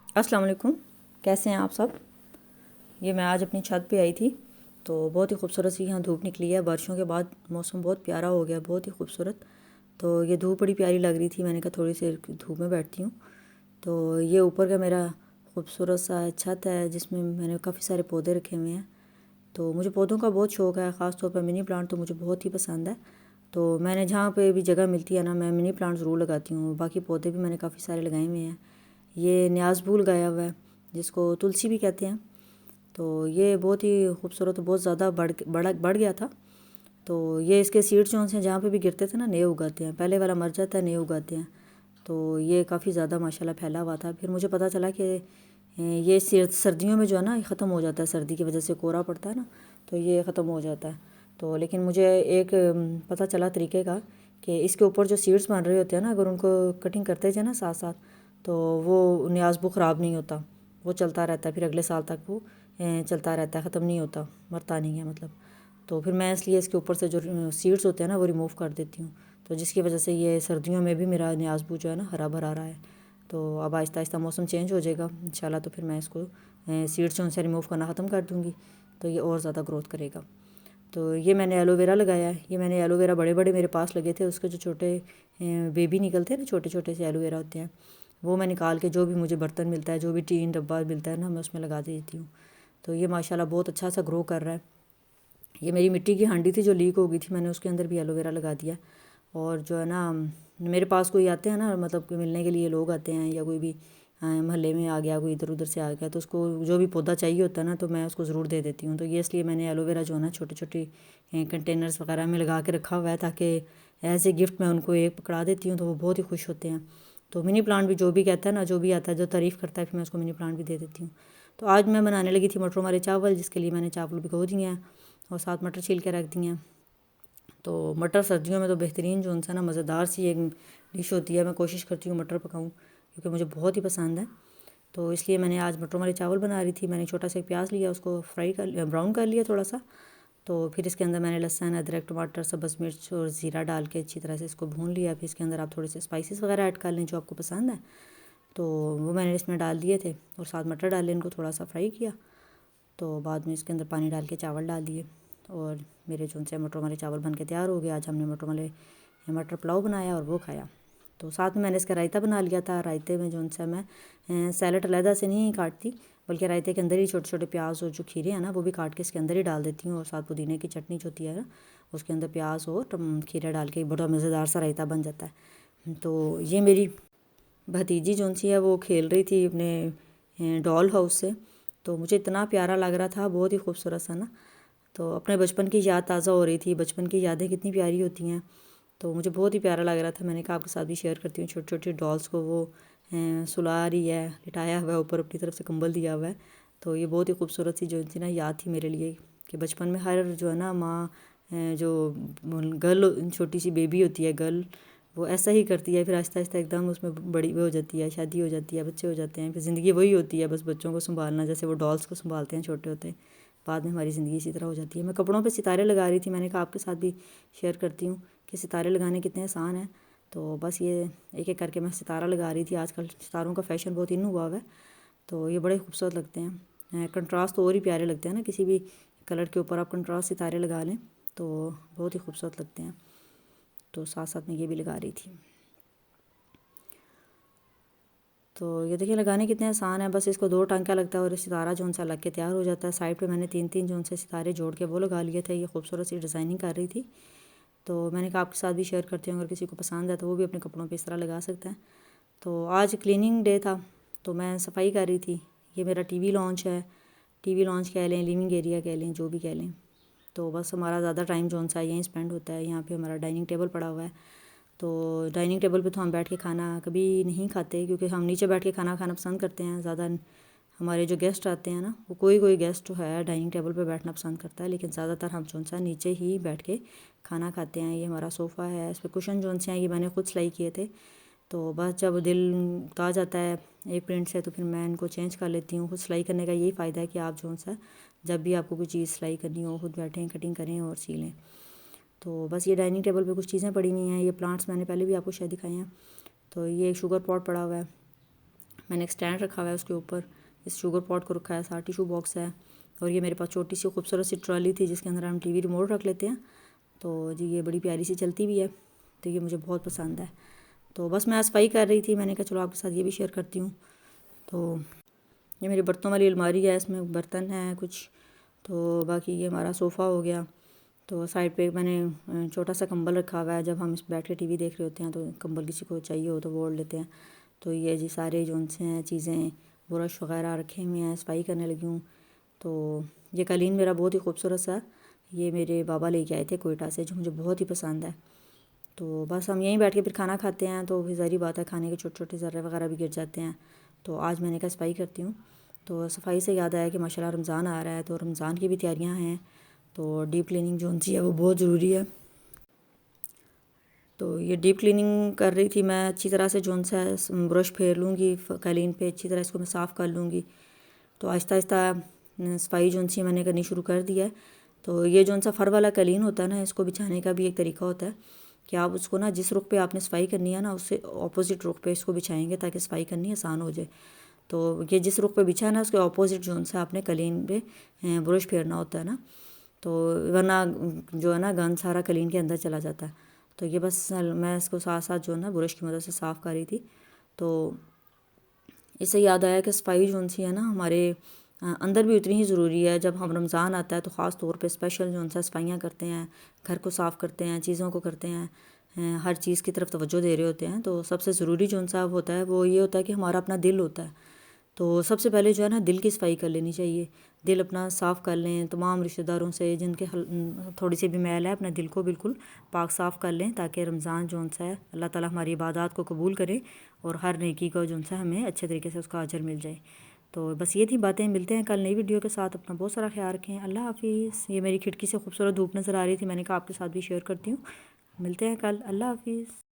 अस्सलाम वालेकुम। कैसे हैं आप सब। ये मैं आज अपनी छत पे आई थी तो बहुत ही खूबसूरत सी यहाँ धूप निकली है। बारिशों के बाद मौसम बहुत प्यारा हो गया, बहुत ही खूबसूरत। तो ये धूप बड़ी प्यारी लग रही थी, मैंने कहा थोड़ी सी धूप में बैठती हूँ। तो ये ऊपर का मेरा खूबसूरत सा छत है जिसमें मैंने काफ़ी सारे पौधे रखे हुए हैं। तो मुझे पौधों का बहुत शौक़ है, ख़ास तौर पर मिनी प्लांट तो मुझे बहुत ही पसंद है। तो मैंने जहाँ पे भी जगह मिलती है ना, मैं मिनी प्लांट ज़रूर लगाती हूँ। बाकी पौधे भी मैंने काफ़ी सारे लगाए हुए हैं। ये न्याज़ गाया हुआ है जिसको तुलसी भी कहते हैं। तो ये बहुत ही खूबसूरत, बहुत ज़्यादा बढ़ गया था। तो ये इसके सीड्स जो हैं जहाँ पे भी गिरते थे ना, नए उगाते हैं। पहले वाला मर जाता है, नए उगाते हैं। तो ये काफ़ी ज़्यादा माशाल्लाह फैला हुआ था। फिर मुझे पता चला कि ये सर्दियों में जो है ना ख़त्म हो जाता है, सर्दी की वजह से कोहरा पड़ता है ना, तो ये ख़त्म हो जाता है। तो लेकिन मुझे एक पता चला तरीके का कि इसके ऊपर जो सीड्स बन रहे होते हैं ना, अगर उनको कटिंग करते जाए ना साथ साथ, तो वो न्याज़बू ख़राब नहीं होता, वो चलता रहता है। फिर अगले साल तक वो चलता रहता है, ख़त्म नहीं होता, मरता नहीं है मतलब। तो फिर मैं इसलिए इसके ऊपर से जो सीड्स होते हैं ना वो रिमूव कर देती हूँ। तो जिसकी वजह से ये सर्दियों में भी मेरा न्याज़बू जो है ना हरा भरा रहा है। तो अब आहिस्ता आहिस्ता मौसम चेंज हो जाएगा इंशाल्लाह, तो फिर मैं इसको सीड्स जो उनसे रिमूव करना ख़त्म कर दूँगी, तो ये और ज़्यादा ग्रोथ करेगा। तो ये मैंने एलोवेरा लगाया है। ये मैंने एलोवेरा बड़े बड़े मेरे पास लगे थे, उसके जो छोटे बेबी निकलते हैं ना, छोटे छोटे से एलोवेरा होते हैं, वो मैं निकाल के जो भी मुझे बर्तन मिलता है, जो भी टीन डब्बा मिलता है ना, मैं उसमें लगा देती हूँ। तो ये माशाल्लाह बहुत अच्छा सा ग्रो कर रहा है। ये मेरी मिट्टी की हांडी थी जो लीक हो गई थी, मैंने उसके अंदर भी एलोवेरा लगा दिया। और जो है ना, मेरे पास कोई आते हैं ना, मतलब कि मिलने के लिए लोग आते हैं, या कोई भी मोहल्ले में आ गया, कोई इधर उधर से आ गया, तो उसको जो भी पौधा चाहिए होता है ना, तो मैं उसको ज़रूर दे देती हूँ। तो ये इसलिए मैंने एलोवेरा जो है ना छोटे छोटे कंटेनर्स वगैरह में लगा के रखा हुआ है, ताकि एज ए गिफ्ट मैं उनको एक पकड़ा देती हूँ, तो वो बहुत ही खुश होते हैं। तो मिनी प्लांट भी जो भी कहता है ना, जो भी आता है, जो तारीफ़ करता है, फिर मैं उसको मिनी प्लांट भी दे देती हूँ। तो आज मैं बनाने लगी थी मटरों वाले चावल, जिसके लिए मैंने चावल भिगो दिए हैं और साथ मटर छील के रख दिए हैं। तो मटर सर्दियों में तो बेहतरीन जो उनसे ना मज़ेदार सी एक डिश होती है। मैं कोशिश करती हूँ मटर पकाऊँ, क्योंकि मुझे बहुत ही पसंद है। तो इसलिए मैंने आज मटरों वाले चावल बना रही थी। मैंने छोटा सा प्याज लिया, उसको ब्राउन कर लिया थोड़ा सा। तो फिर इसके अंदर मैंने लहसुन, अदरक, टमाटर, सब्ज़ मिर्च और ज़ीरा डाल के अच्छी तरह से इसको भून लिया। फिर इसके अंदर आप थोड़े से स्पाइसेस वगैरह ऐड कर लें जो आपको पसंद है, तो वो मैंने इसमें डाल दिए थे। और साथ मटर डाल लें, इनको थोड़ा सा फ्राई किया। तो बाद में इसके अंदर पानी डाल के चावल डाल दिए, और मेरे जो से मटर वाले चावल बन के तैयार हो गए। आज हमने मटर पुलाव बनाया और वो खाया। तो साथ में मैंने इसका रायता बना लिया था। रायते में जो सा मैं सैलड अलहदा से नहीं काटती, बल्कि रायते के अंदर ही छोटे छोटे प्याज और जो खीरे हैं ना, वो भी काट के इसके अंदर ही डाल देती हूँ। और साथ पुदीने की चटनी जो होती है ना, उसके अंदर प्याज और खीरा डाल के बड़ा मज़ेदार सा रायता बन जाता है। तो ये मेरी भतीजी जो सी है वो खेल रही थी अपने डॉल हाउस से, तो मुझे इतना प्यारा लग रहा था, बहुत ही खूबसूरत सा ना। तो अपने बचपन की याद ताज़ा हो रही थी। बचपन की यादें कितनी प्यारी होती हैं, तो मुझे बहुत ही प्यारा लग रहा था। मैंने कहा आपके साथ भी शेयर करती हूँ। छोटी छोटी डॉल्स को वो सुला रही है, लिटाया हुआ है, ऊपर अपनी तरफ से कंबल दिया हुआ है। तो ये बहुत ही खूबसूरत सी जो थी ना याद थी मेरे लिए, कि बचपन में हर जो है ना माँ जो गर्ल छोटी सी बेबी होती है गर्ल, वो ऐसा ही करती है। फिर आहिस्ता आहिस्ता एकदम उसमें बड़ी वो हो जाती है, शादी हो जाती है, बच्चे हो जाते हैं। फिर ज़िंदगी वही होती है, बस बच्चों को संभालना, जैसे वो डॉल्स को संभालते हैं छोटे होते। बाद में हमारी ज़िंदगी इसी तरह हो जाती है। मैं कपड़ों पे सितारे लगा रही थी, मैंने कहा आपके साथ भी शेयर करती हूँ कि सितारे लगाने कितने आसान हैं। तो बस ये एक एक करके मैं सितारा लगा रही थी। आजकल सितारों का फ़ैशन बहुत इन हुआ है, तो ये बड़े खूबसूरत लगते हैं। कंट्रास्ट तो और ही प्यारे लगते हैं ना, किसी भी कलर के ऊपर आप कंट्रास्ट सितारे लगा लें तो बहुत ही खूबसूरत लगते हैं। तो साथ साथ में ये भी लगा रही थी। तो ये देखिए लगाने कितने आसान है, बस इसको दो टांका लगता है और सितारा जो उनसा लग के तैयार हो जाता है। साइड पे मैंने तीन तीन जो उनसे सितारे जोड़ के वो लगा लिए थे। ये खूबसूरत सी डिज़ाइनिंग कर रही थी, तो मैंने कहा आपके साथ भी शेयर करती हूँ, अगर किसी को पसंद है तो वो भी अपने कपड़ों पे इस तरह लगा सकता है। तो आज क्लीनिंग डे था, तो मैं सफाई कर रही थी। ये मेरा टीवी लॉन्च है, टीवी लॉन्च कह लें, लिविंग एरिया कह लें, जो भी कह लें। तो बस हमारा ज़्यादा टाइम जो सा यहीं स्पेंड होता है। यहाँ पे हमारा डाइनिंग टेबल पड़ा हुआ है। तो डाइनिंग टेबल पे तो हम बैठ के खाना कभी नहीं खाते, क्योंकि हम नीचे बैठ के खाना खाना पसंद करते हैं ज़्यादा। हमारे जो गेस्ट आते हैं ना, वो कोई गेस्ट जो है डाइनिंग टेबल पे बैठना पसंद करता है, लेकिन ज़्यादातर हम जो सा नीचे ही बैठ के खाना खाते हैं। ये हमारा सोफ़ा है, इस पर कुशन जो से हैं ये मैंने खुद सिलाई किए थे। तो बस जब दिल उता जाता है एक प्रिंट से, तो फिर मैं इनको चेंज कर लेती हूँ। खुद सिलाई करने का यही फ़ायदा है कि आप जो सा जब भी आपको कोई चीज़ सिलाई करनी हो, खुद बैठें, कटिंग करें और सी लें। तो बस ये डाइनिंग टेबल पे कुछ चीज़ें पड़ी हुई हैं। ये प्लांट्स मैंने पहले भी आपको शायद दिखाए हैं। तो ये एक शुगर पॉट पड़ा हुआ है, मैंने एक स्टैंड रखा हुआ है, उसके ऊपर इस शुगर पॉट को रखा है, साथ टिशू बॉक्स है, और ये मेरे पास छोटी सी खूबसूरत सी ट्रॉली थी जिसके अंदर हम टीवी रिमोट रख लेते हैं। तो जी ये बड़ी प्यारी सी चलती भी है, तो ये मुझे बहुत पसंद है। तो बस मैं सफाई कर रही थी, मैंने कहा चलो आपके साथ ये भी शेयर करती हूँ। तो ये मेरी बर्तनों वाली अलमारी है, इसमें बर्तन हैं कुछ। तो बाकी ये हमारा सोफ़ा हो गया। तो साइड पे मैंने छोटा सा कंबल रखा हुआ है, जब हम इस बैठ के टीवी देख रहे होते हैं तो कंबल किसी को चाहिए हो तो वो ओढ़ लेते हैं। तो ये जी सारे जो उनसे हैं चीज़ें, ब्रश वगैरह रखे हुए हैं, सफाई करने लगी हूँ। तो ये कालीन मेरा बहुत ही खूबसूरत सा, ये मेरे बाबा लेके आए थे कोयटा से, जो मुझे बहुत ही पसंद है। तो बस हम यहीं बैठ के फिर खाना खाते हैं, तो फिर ज़ाहिर बात है खाने के छोटे छोटे ज़र्रे वगैरह भी गिर जाते हैं। तो आज मैंने कहा सफाई करती हूँ। तो सफाई से याद आया कि माशाल्लाह रमज़ान आ रहा है, तो रमज़ान की भी तैयारियाँ हैं। तो डीप क्लीनिंग जो सी है वो बहुत ज़रूरी है। तो ये डीप क्लीनिंग कर रही थी मैं, अच्छी तरह से जो सा ब्रश फेर लूँगी कालीन पे, अच्छी तरह इसको मैं साफ़ कर लूँगी। तो आहिस्ता आहिस्ता सफाई जो सी मैंने करनी शुरू कर दिया है। तो ये जो सा फ़र वाला कालीन होता है ना, इसको बिछाने का भी एक तरीका होता है कि आप उसको ना जिस रुख पे आपने सफाई करनी है ना, उससे ऑपोजिट रुख पे इसको बिछाएंगे ताकि सफाई करनी आसान हो जाए। तो ये जिस रुख पे बिछा है ना, उसके ऑपोजिट जो सा आपने कालीन पे ब्रश फेरना होता है ना, तो वरना जो है ना गंद सारा कालीन के अंदर चला जाता है। तो ये बस मैं इसको साथ साथ जो है ना ब्रश की मदद से साफ़ कर रही थी। तो इससे याद आया कि सफाई जो सी है ना हमारे अंदर भी उतनी ही ज़रूरी है। जब हम रमज़ान आता है तो ख़ास तौर पे स्पेशल जो सा सफाइयाँ करते हैं, घर को साफ़ करते हैं, चीज़ों को करते हैं, हर चीज़ की तरफ तवज्जो दे रहे होते हैं। तो सबसे ज़रूरी जो सा होता है वो ये होता है कि हमारा अपना दिल होता है। तो सबसे पहले जो है ना दिल की सफाई कर लेनी चाहिए। दिल अपना साफ़ कर लें, तमाम रिश्तेदारों से जिनके थोड़ी सी भी मैल है, अपने दिल को बिल्कुल पाक साफ़ कर लें, ताकि रमज़ान जो सा है अल्लाह ताला हमारी इबादत को कबूल करे और हर नेकी को जो सा हमें अच्छे तरीके से उसका अजर मिल जाए। तो बस ये थी बातें। मिलते हैं कल नई वीडियो के साथ। अपना बहुत सारा ख्याल रखें। अल्लाह हाफिज़। ये मेरी खिड़की से खूबसूरत धूप नज़र आ रही थी, मैंने कहा आपके साथ भी शेयर करती हूँ। मिलते हैं कल। अल्लाह हाफिज़।